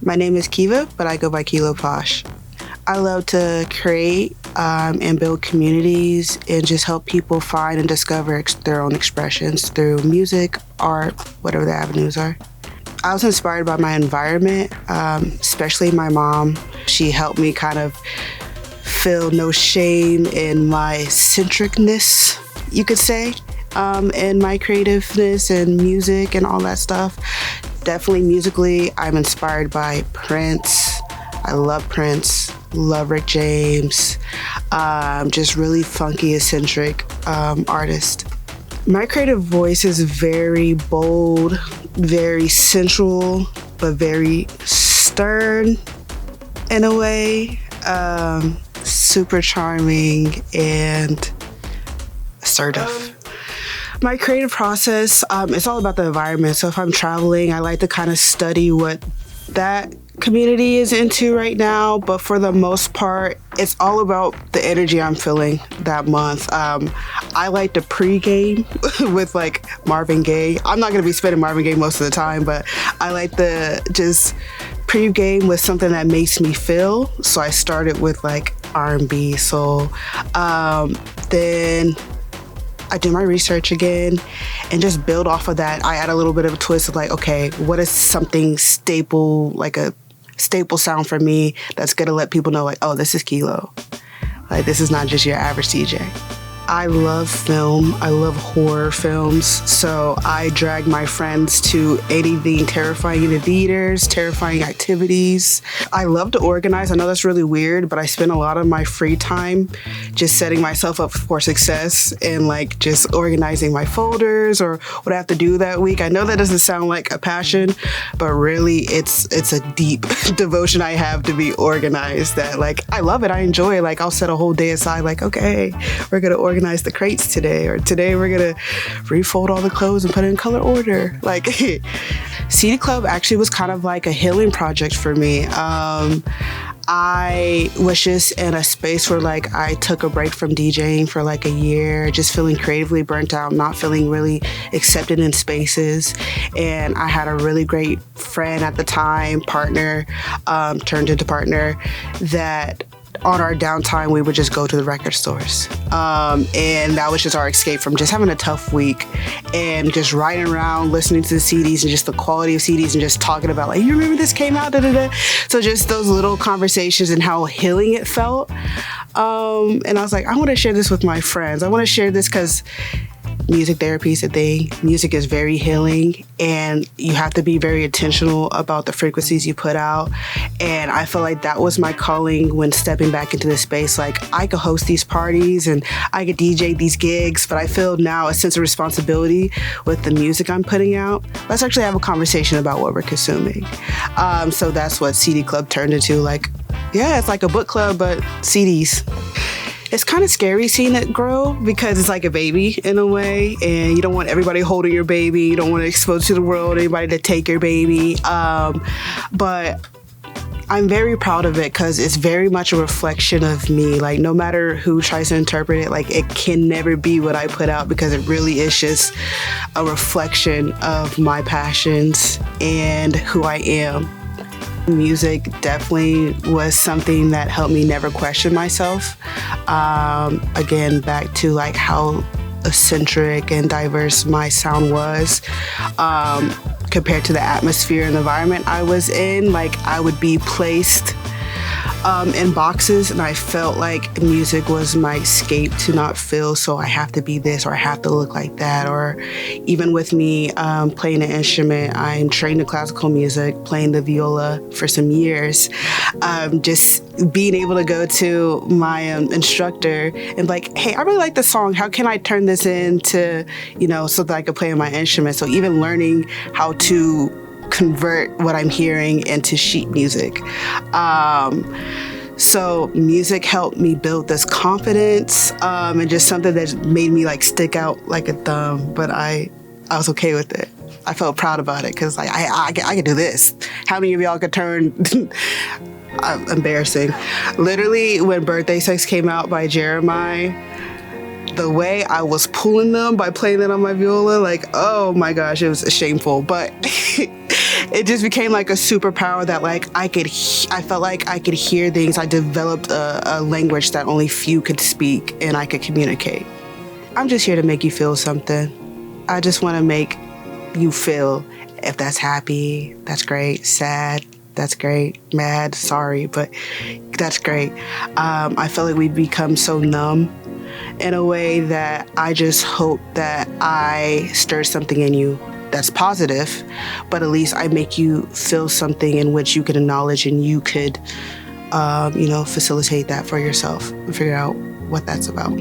My name is Kiva, but I go by Kilo Posh. I love to create and build communities and just help people find and discover their own expressions through music, art, whatever the avenues are. I was inspired by my environment, especially my mom. She helped me kind of feel no shame in my centricness, you could say, and my creativeness and music and all that stuff. Definitely musically, I'm inspired by Prince. I love Prince, love Rick James, just really funky, eccentric artist. My creative voice is very bold, very sensual, but very stern in a way. Super charming and assertive. My creative process, it's all about the environment. So if I'm traveling, I like to kind of study what that community is into right now. But for the most part, it's all about the energy I'm feeling that month. I like to pregame with like Marvin Gaye. I'm not going to be spinning Marvin Gaye most of the time, but I like to just pregame with something that makes me feel. So I started with like R&B, soul. Then I do my research again and just build off of that. I add a little bit of a twist of like, okay, what is something staple, like a staple sound for me that's gonna let people know like, oh, this is Kilo. Like, this is not just your average DJ. I love film. I love horror films. So I drag my friends to anything terrifying in the theaters, terrifying activities. I love to organize. I know that's really weird, but I spend a lot of my free time just setting myself up for success and like just organizing my folders or what I have to do that week. I know that doesn't sound like a passion, but really it's a deep devotion I have to be organized that like, I love it. I enjoy it. Like I'll set a whole day aside like, okay, we're going to organize the crates today, or today we're gonna refold all the clothes and put it in color order. Like CD Club actually was kind of like a healing project for me. I was just in a space where like I took a break from DJing for like a year, just feeling creatively burnt out, not feeling really accepted in spaces. And I had a really great friend at the time, partner, turned into partner, that on our downtime, we would just go to the record stores. And that was just our escape from just having a tough week and just riding around, listening to the CDs and just the quality of CDs and just talking about like, you remember this came out, da da da. So just those little conversations and how healing it felt. And I was like, I want to share this with my friends. I want to share this because music therapy is a thing. Music is very healing, and you have to be very intentional about the frequencies you put out. And I feel like that was my calling when stepping back into this space. Like I could host these parties and I could DJ these gigs, but I feel now a sense of responsibility with the music I'm putting out. Let's actually have a conversation about what we're consuming. So that's what CD Club turned into. Like, yeah, it's like a book club, but CDs. It's kind of scary seeing it grow because it's like a baby in a way, and you don't want everybody holding your baby. You don't want to expose to the world anybody to take your baby. But I'm very proud of it because it's very much a reflection of me. Like no matter who tries to interpret it, like it can never be what I put out because it really is just a reflection of my passions and who I am. Music definitely was something that helped me never question myself. Again, back to like how eccentric and diverse my sound was compared to the atmosphere and environment I was in. Like I would be placed in boxes, and I felt like music was my escape to not feel, so I have to be this or I have to look like that. Or even with me playing an instrument, I'm trained in classical music, playing the viola for some years. Just being able to go to my instructor and like, hey, I really like this song. How can I turn this into, so that I could play on my instrument? So even learning how to convert what I'm hearing into sheet music. So music helped me build this confidence and just something that made me like stick out like a thumb, but I was okay with it. I felt proud about it because like I could do this. How many of y'all could turn embarrassing. Literally when Birthday Sex came out by Jeremiah, the way I was pulling them by playing it on my viola, like, oh my gosh, it was shameful. But it just became like a superpower that like I felt like I could hear things. I developed a language that only few could speak and I could communicate. I'm just here to make you feel something. I just want to make you feel. If that's happy, that's great. Sad, that's great. Mad, sorry, but that's great. I feel like we've become so numb in a way that I just hope that I stir something in you that's positive, but at least I make you feel something in which you could acknowledge and you could, facilitate that for yourself and figure out what that's about.